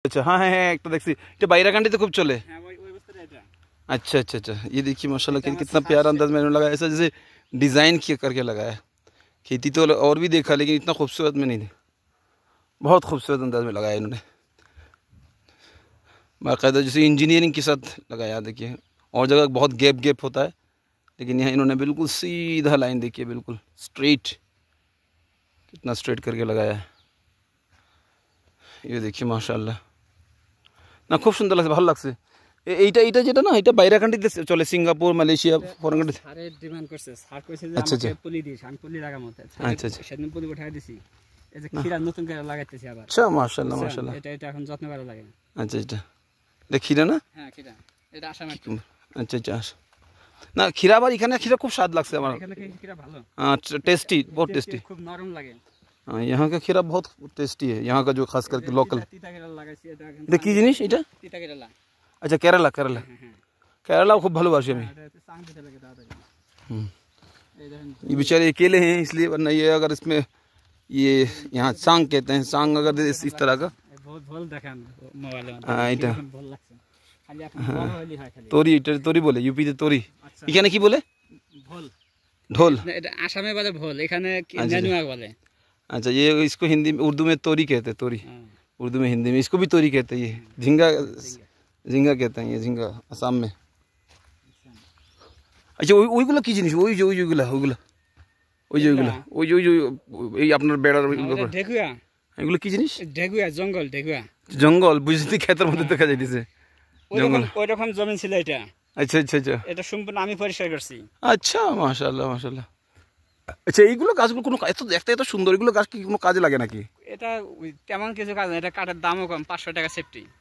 अच्छा हाँ हाँ हाँ, एक तो देखी ये बायराकांडी तो खूब चले। हाँ वही बस्ता এটা। अच्छा अच्छा अच्छा, ये देखिए माशाल्लाह कितना प्यारा अंदाज मैंने लगाया, ऐसा जैसे डिज़ाइन किया करके लगाया है। खेती तो और भी देखा लेकिन इतना खूबसूरत में नहीं, बहुत खूबसूरत अंदाज में लगाया इन्होंने, बाकायदा जैसे इंजीनियरिंग के साथ लगाया। देखिए और जगह बहुत गैप गैप होता है, लेकिन यहाँ इन्होंने बिल्कुल सीधा लाइन देखिए, बिल्कुल स्ट्रेट, कितना स्ट्रेट करके लगाया है। ये देखिए माशाल्लाह ना, खूब सुंदर लगছে, ভালো লাগছে। এইটা এইটা যেটা না, এটা বাইরাকান্ডিতে চলে, সিঙ্গাপুর মালয়েশিয়া ফরেন কান্ট্রি। সারে ডিমান্ড করছে, স্যার কইছে যে আমাকে পলি দিস, আমি পলি লাগামো। আচ্ছা আচ্ছা, সেদিন পলি উঠাই দিছি, এই যে খিরা নতুন করে লাগাইতেছি আবার। আচ্ছা মাশাআল্লাহ মাশাআল্লাহ, এটা এখন যত্ন করে লাগে। আচ্ছা এটা এটা খিরা না? হ্যাঁ খিরা, এটা আসামে। আচ্ছা আচ্ছা না, খিরা আবার এখানে খিরা খুব স্বাদ লাগছে আমার, এখানে খিরা ভালো, টেস্টি, बहुत टेस्टी, খুব নরম লাগে। हाँ यहाँ का खीरा बहुत टेस्टी है, यहाँ का जो खास करके लोकल। देखिए জিনিস এটা, अच्छा केरला, केरला केरला खूब ভালোবাসি আমি। ये बेचारे अकेले हैं इसलिए, वरना ये अगर इसमें ये यहाँ सांग कहते हैं, सांग अगर इस तरह का तोरी, तोरी बोले यूपी से तोरी, এখানে কি বলে? ঢোল, আসামে বলে ভোল, এখানে নেনুয়া বলে। अच्छा ये इसको हिंदी में, उर्दू में तोरी कहते हैं, तोरी उर्दू में, हिंदी में इसको भी तोरी कहते हैं। ये झींगा, झींगा कहते हैं, ये झींगा आसाम में। अच्छा ওইগুলো কি জিনিস? ওই যে ওইগুলো ওইগুলো ওই যে ওইগুলো ওই যে ওই যে এই আপনার বেড়ার ঢেকুয়া, এগুলো কি জিনিস? ঢেকুয়া, জঙ্গল ঢেকুয়া, জঙ্গল বুঝতে ক্ষেতের মধ্যে দেখা যাইতেছে জঙ্গল, ওই রকম জমি ছিল এটা। আচ্ছা আচ্ছা আচ্ছা, এটা সম্পূর্ণ আমি পরিষ্কার করছি। আচ্ছা মাশাআল্লাহ মাশাআল্লাহ। আচ্ছা এইগুলো গাছগুলো কোনো এত দেখতে এত সুন্দর, এগুলো গাছ কি কোনো কাজে লাগে নাকি? এটা তেমন কিছু কাজ না, এটা কাঠের দামও কম, 500 টাকা সেফটি।